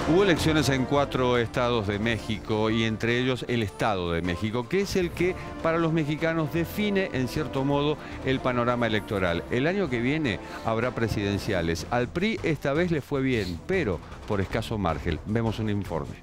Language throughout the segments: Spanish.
Hubo elecciones en 4 estados de México y entre ellos el Estado de México, que es el que para los mexicanos define en cierto modo el panorama electoral. El año que viene habrá presidenciales. Al PRI esta vez le fue bien, pero por escaso margen. Vemos un informe.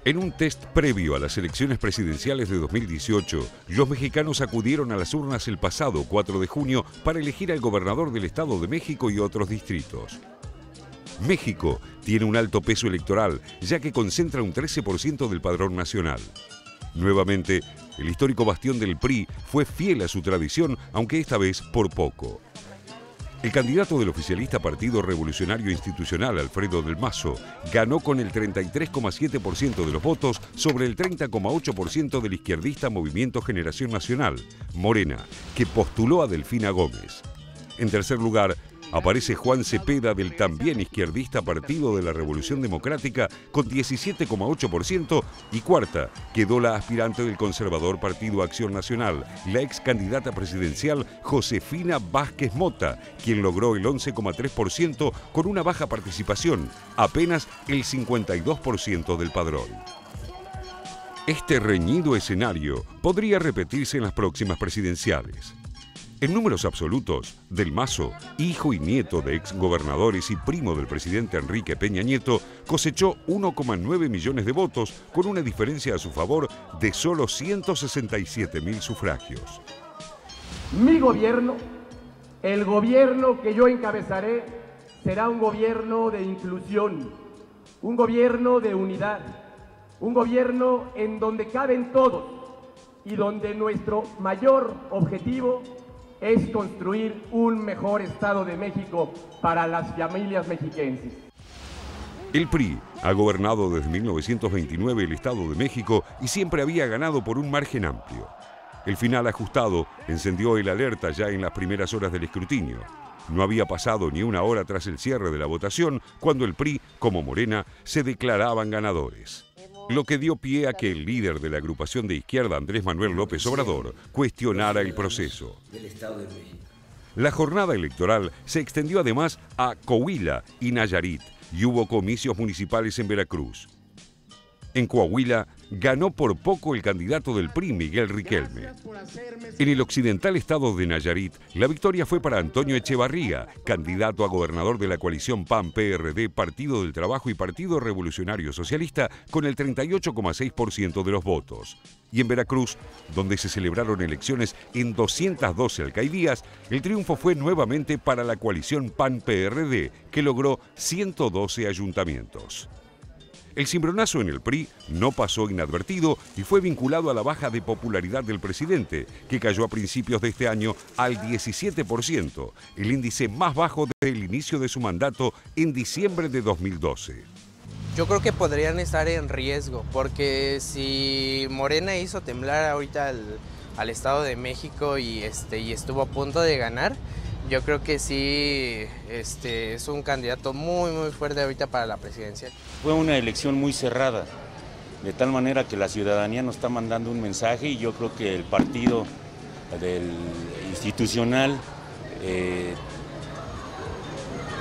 En un test previo a las elecciones presidenciales de 2018, los mexicanos acudieron a las urnas el pasado 4 de junio para elegir al gobernador del Estado de México y otros distritos. México tiene un alto peso electoral, ya que concentra un 13% del padrón nacional. Nuevamente, el histórico bastión del PRI fue fiel a su tradición, aunque esta vez por poco. El candidato del oficialista Partido Revolucionario Institucional, Alfredo del Mazo, ganó con el 33,7% de los votos sobre el 30,8% del izquierdista Movimiento Generación Nacional, Morena, que postuló a Delfina Gómez. En tercer lugar, aparece Juan Cepeda del también izquierdista Partido de la Revolución Democrática con 17,8% y cuarta quedó la aspirante del conservador Partido Acción Nacional, la ex candidata presidencial Josefina Vázquez Mota, quien logró el 11,3% con una baja participación, apenas el 52% del padrón. Este reñido escenario podría repetirse en las próximas presidenciales. En números absolutos, Del Mazo, hijo y nieto de exgobernadores y primo del presidente Enrique Peña Nieto, cosechó 1,9 millones de votos con una diferencia a su favor de solo 167,000 sufragios. Mi gobierno, el gobierno que yo encabezaré, será un gobierno de inclusión, un gobierno de unidad, un gobierno en donde caben todos y donde nuestro mayor objetivo es construir un mejor Estado de México para las familias mexiquenses. El PRI ha gobernado desde 1929 el Estado de México y siempre había ganado por un margen amplio. El final ajustado encendió el alerta ya en las primeras horas del escrutinio. No había pasado ni una hora tras el cierre de la votación cuando el PRI, como Morena, se declaraban ganadores. Lo que dio pie a que el líder de la agrupación de izquierda, Andrés Manuel López Obrador, cuestionara el proceso. La jornada electoral se extendió además a Coahuila y Nayarit y hubo comicios municipales en Veracruz. En Coahuila ganó por poco el candidato del PRI, Miguel Riquelme. En el occidental estado de Nayarit, la victoria fue para Antonio Echevarría, candidato a gobernador de la coalición PAN-PRD, Partido del Trabajo y Partido Revolucionario Socialista, con el 38,6% de los votos. Y en Veracruz, donde se celebraron elecciones en 212 alcaldías, el triunfo fue nuevamente para la coalición PAN-PRD, que logró 112 ayuntamientos. El cimbronazo en el PRI no pasó inadvertido y fue vinculado a la baja de popularidad del presidente, que cayó a principios de este año al 17%, el índice más bajo desde el inicio de su mandato en diciembre de 2012. Yo creo que podrían estar en riesgo, porque si Morena hizo temblar ahorita al Estado de México y estuvo a punto de ganar, yo creo que sí es un candidato muy fuerte ahorita para la presidencia. Fue una elección muy cerrada, de tal manera que la ciudadanía nos está mandando un mensaje y yo creo que el partido del institucional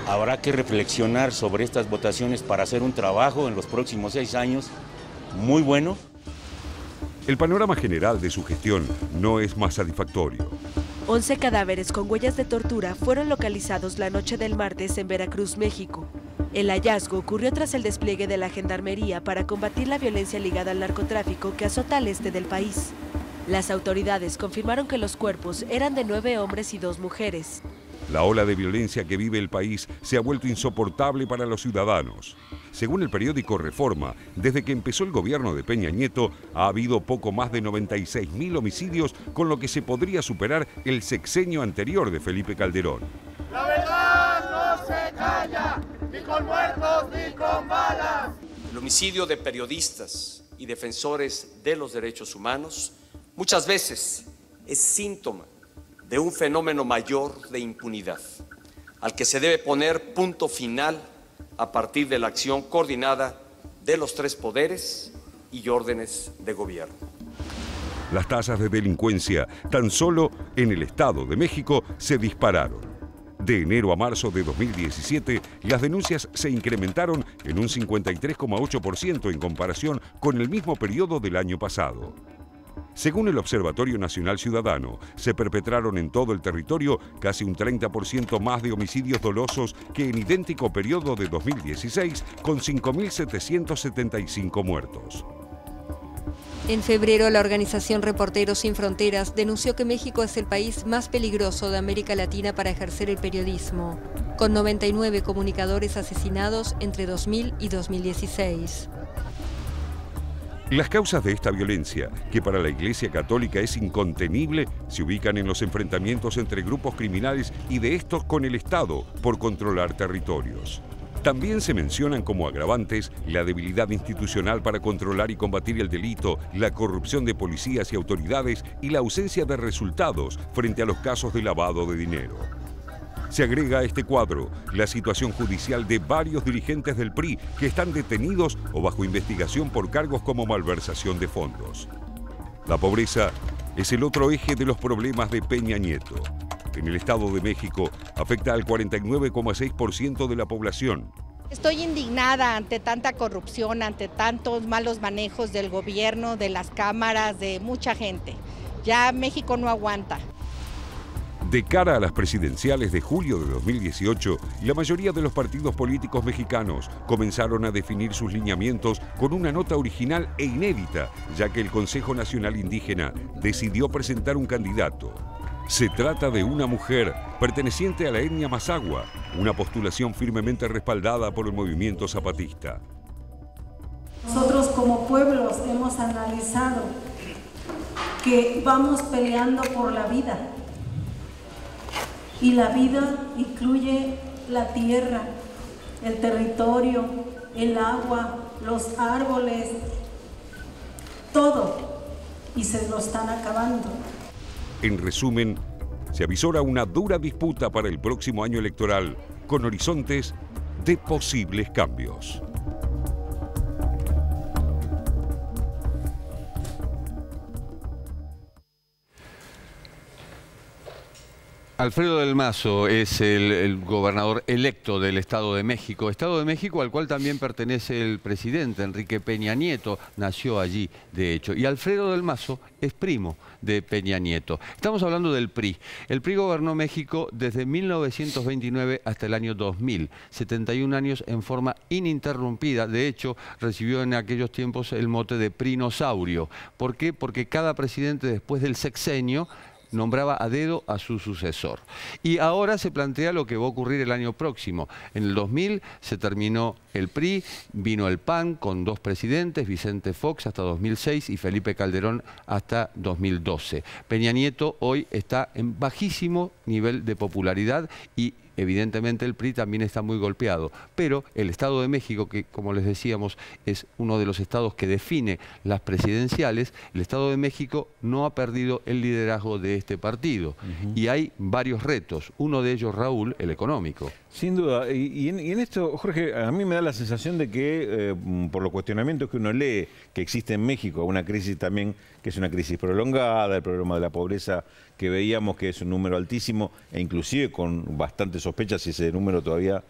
habrá que reflexionar sobre estas votaciones para hacer un trabajo en los próximos 6 años muy bueno. El panorama general de su gestión no es más satisfactorio. 11 cadáveres con huellas de tortura fueron localizados la noche del martes en Veracruz, México. El hallazgo ocurrió tras el despliegue de la Gendarmería para combatir la violencia ligada al narcotráfico que azota al este del país. Las autoridades confirmaron que los cuerpos eran de 9 hombres y 2 mujeres. La ola de violencia que vive el país se ha vuelto insoportable para los ciudadanos. Según el periódico Reforma, desde que empezó el gobierno de Peña Nieto, ha habido poco más de 96,000 homicidios, con lo que se podría superar el sexenio anterior de Felipe Calderón. La verdad no se calla, ni con muertos ni con balas. El homicidio de periodistas y defensores de los derechos humanos muchas veces es síntoma de un fenómeno mayor de impunidad, al que se debe poner punto final a partir de la acción coordinada de los tres poderes y órdenes de gobierno. Las tasas de delincuencia, tan solo en el Estado de México, se dispararon. De enero a marzo de 2017, las denuncias se incrementaron en un 53,8% en comparación con el mismo periodo del año pasado. Según el Observatorio Nacional Ciudadano, se perpetraron en todo el territorio casi un 30% más de homicidios dolosos que en idéntico periodo de 2016, con 5.775 muertos. En febrero, la organización Reporteros Sin Fronteras denunció que México es el país más peligroso de América Latina para ejercer el periodismo, con 99 comunicadores asesinados entre 2000 y 2016. Las causas de esta violencia, que para la Iglesia Católica es incontenible, se ubican en los enfrentamientos entre grupos criminales y de estos con el Estado por controlar territorios. También se mencionan como agravantes la debilidad institucional para controlar y combatir el delito, la corrupción de policías y autoridades y la ausencia de resultados frente a los casos de lavado de dinero. Se agrega a este cuadro la situación judicial de varios dirigentes del PRI que están detenidos o bajo investigación por cargos como malversación de fondos. La pobreza es el otro eje de los problemas de Peña Nieto. En el Estado de México afecta al 49,6% de la población. Estoy indignada ante tanta corrupción, ante tantos malos manejos del gobierno, de las cámaras, de mucha gente. Ya México no aguanta. De cara a las presidenciales de julio de 2018, la mayoría de los partidos políticos mexicanos comenzaron a definir sus lineamientos con una nota original e inédita, ya que el Consejo Nacional Indígena decidió presentar un candidato. Se trata de una mujer perteneciente a la etnia Mazahua, una postulación firmemente respaldada por el movimiento zapatista. Nosotros como pueblos hemos analizado que vamos peleando por la vida. Y la vida incluye la tierra, el territorio, el agua, los árboles, todo. Y se lo están acabando. En resumen, se avisora una dura disputa para el próximo año electoral, con horizontes de posibles cambios. Alfredo del Mazo es el gobernador electo del Estado de México al cual también pertenece el presidente Enrique Peña Nieto, nació allí de hecho, y Alfredo del Mazo es primo de Peña Nieto. Estamos hablando del PRI. El PRI gobernó México desde 1929 hasta el año 2000, 71 años en forma ininterrumpida. De hecho, recibió en aquellos tiempos el mote de prinosaurio. ¿Por qué? Porque cada presidente después del sexenio nombraba a dedo a su sucesor. Y ahora se plantea lo que va a ocurrir el año próximo. En el 2000 se terminó el PRI, vino el PAN con dos presidentes, Vicente Fox hasta 2006 y Felipe Calderón hasta 2012. Peña Nieto hoy está en bajísimo nivel de popularidad y evidentemente el PRI también está muy golpeado, pero el Estado de México, que como les decíamos es uno de los estados que define las presidenciales, el Estado de México no ha perdido el liderazgo de este partido. Y hay varios retos, uno de ellos, Raúl, el económico. Sin duda, y en esto, Jorge, a mí me da la sensación de que por los cuestionamientos que uno lee que existe en México, una crisis también que es una crisis prolongada, el problema de la pobreza que veíamos que es un número altísimo e inclusive con bastantes sospechas si ese número todavía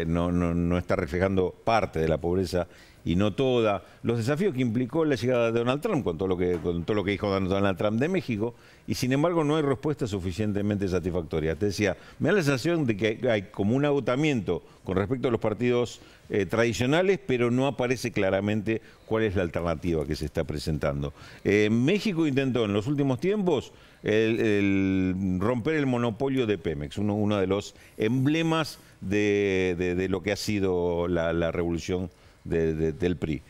no está reflejando parte de la pobreza y no toda, los desafíos que implicó la llegada de Donald Trump con todo lo que dijo Donald Trump de México, y sin embargo no hay respuesta suficientemente satisfactoria. Te decía, me da la sensación de que hay como un agotamiento con respecto a los partidos tradicionales, pero no aparece claramente cuál es la alternativa que se está presentando. México intentó en los últimos tiempos romper el monopolio de Pemex, uno de los emblemas de lo que ha sido la revolución del PRI.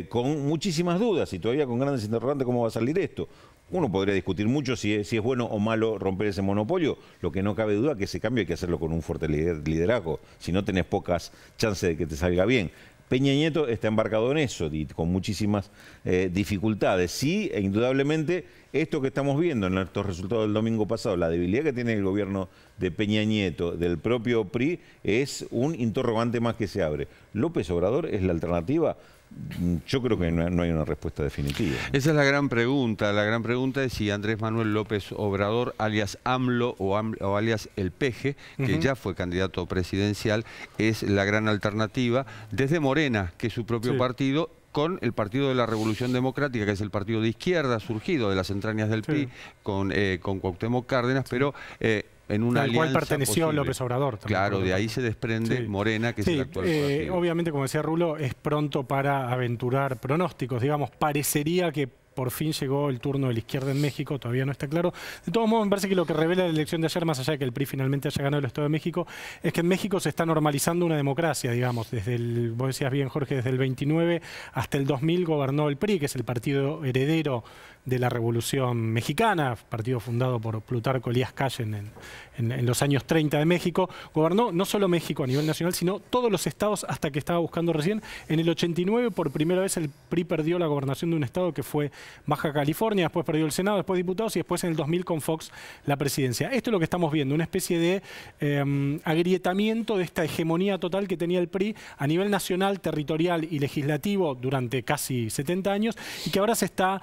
Con muchísimas dudas y todavía con grandes interrogantes cómo va a salir esto. Uno podría discutir mucho si es bueno o malo romper ese monopolio. Lo que no cabe duda es que ese cambio hay que hacerlo con un fuerte liderazgo. Si no, tenés pocas chances de que te salga bien. Peña Nieto está embarcado en eso y con muchísimas dificultades. Sí, e indudablemente esto que estamos viendo en estos resultados del domingo pasado, la debilidad que tiene el gobierno de Peña Nieto, del propio PRI, es un interrogante más que se abre. ¿López Obrador es la alternativa? Yo creo que no hay una respuesta definitiva. Esa es la gran pregunta. La gran pregunta es si Andrés Manuel López Obrador, alias AMLO o alias El Peje, que ya fue candidato presidencial, es la gran alternativa desde Morena, que es su propio partido, con el Partido de la Revolución Democrática, que es el partido de izquierda surgido de las entrañas del PRI, con Cuauhtémoc Cárdenas, pero en una alianza cual perteneció posible. López Obrador. Claro, de ahí se desprende Morena, que es el actual partido. Obviamente, como decía Rulo, es pronto para aventurar pronósticos. Digamos, parecería que por fin llegó el turno de la izquierda en México, todavía no está claro. De todos modos, me parece que lo que revela la elección de ayer, más allá de que el PRI finalmente haya ganado el Estado de México, es que en México se está normalizando una democracia, digamos. Vos decías bien, Jorge, desde el 29 hasta el 2000 gobernó el PRI, que es el partido heredero de la Revolución Mexicana, partido fundado por Plutarco Elías Calle en los años 30 de México. Gobernó no solo México a nivel nacional, sino todos los estados, hasta que estaba buscando recién. En el 89, por primera vez, el PRI perdió la gobernación de un estado que fue Baja California, después perdió el Senado, después diputados y después en el 2000 con Fox la presidencia. Esto es lo que estamos viendo, una especie de agrietamiento de esta hegemonía total que tenía el PRI a nivel nacional, territorial y legislativo durante casi 70 años y que ahora se está...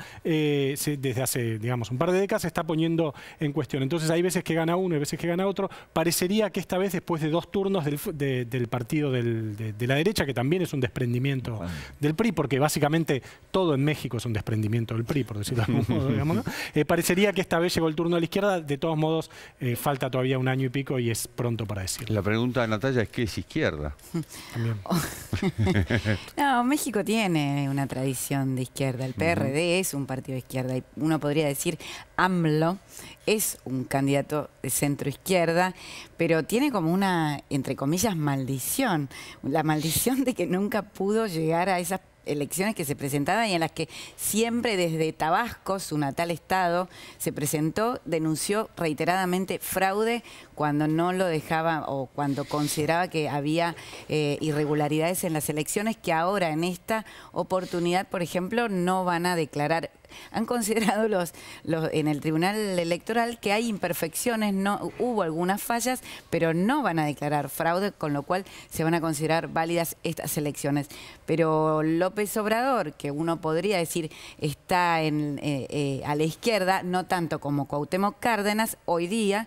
desde hace, digamos, un par de décadas se está poniendo en cuestión. Entonces hay veces que gana uno y veces que gana otro. Parecería que esta vez, después de 2 turnos del partido de la derecha, que también es un desprendimiento del PRI, porque básicamente todo en México es un desprendimiento del PRI, por decirlo de algún modo, digamos, ¿no? Parecería que esta vez llegó el turno de la izquierda. De todos modos, falta todavía 1 año y pico y es pronto para decirlo. La pregunta de Natalia es ¿qué es izquierda? No, México tiene una tradición de izquierda. El PRD es un partido de izquierda. Y uno podría decir AMLO es un candidato de centro izquierda, pero tiene como una, entre comillas, maldición. La maldición de que nunca pudo llegar a esas elecciones que se presentaban y en las que siempre desde Tabasco, su natal estado, se presentó, denunció reiteradamente fraude cuando no lo dejaba o cuando consideraba que había irregularidades en las elecciones que ahora en esta oportunidad, por ejemplo, no van a declarar. Han considerado en el Tribunal Electoral que hay imperfecciones, no hubo algunas fallas, pero no van a declarar fraude, con lo cual se van a considerar válidas estas elecciones. Pero López Obrador, que uno podría decir está a la izquierda, no tanto como Cuauhtémoc Cárdenas, hoy día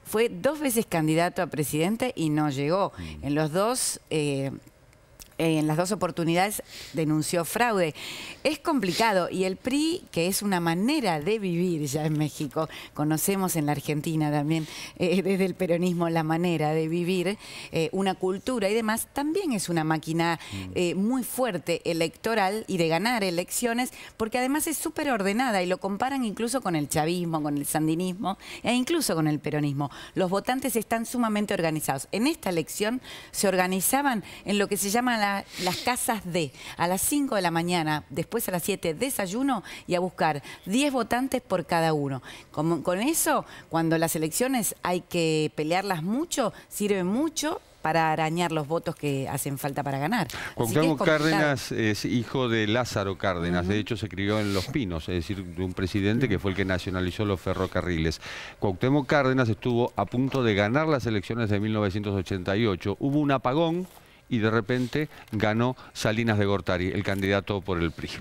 fue 2 veces candidato a presidente y no llegó. En las dos oportunidades denunció fraude. Es complicado y el PRI, que es una manera de vivir ya en México, conocemos en la Argentina también desde el peronismo la manera de vivir, una cultura y demás, también es una máquina muy fuerte electoral y de ganar elecciones, porque además es súper ordenada y lo comparan incluso con el chavismo, con el sandinismo e incluso con el peronismo. Los votantes están sumamente organizados. En esta elección se organizaban en lo que se llama las casas D. A las 5 de la mañana, después a las 7, desayuno y a buscar 10 votantes por cada uno. Con eso, cuando las elecciones hay que pelearlas mucho, sirve mucho para arañar los votos que hacen falta para ganar. Cuauhtémoc Cárdenas es hijo de Lázaro Cárdenas, de hecho se crió en Los Pinos, es decir, de un presidente que fue el que nacionalizó los ferrocarriles. Cuauhtémoc Cárdenas estuvo a punto de ganar las elecciones de 1988, hubo un apagón y de repente ganó Salinas de Gortari, el candidato por el PRI.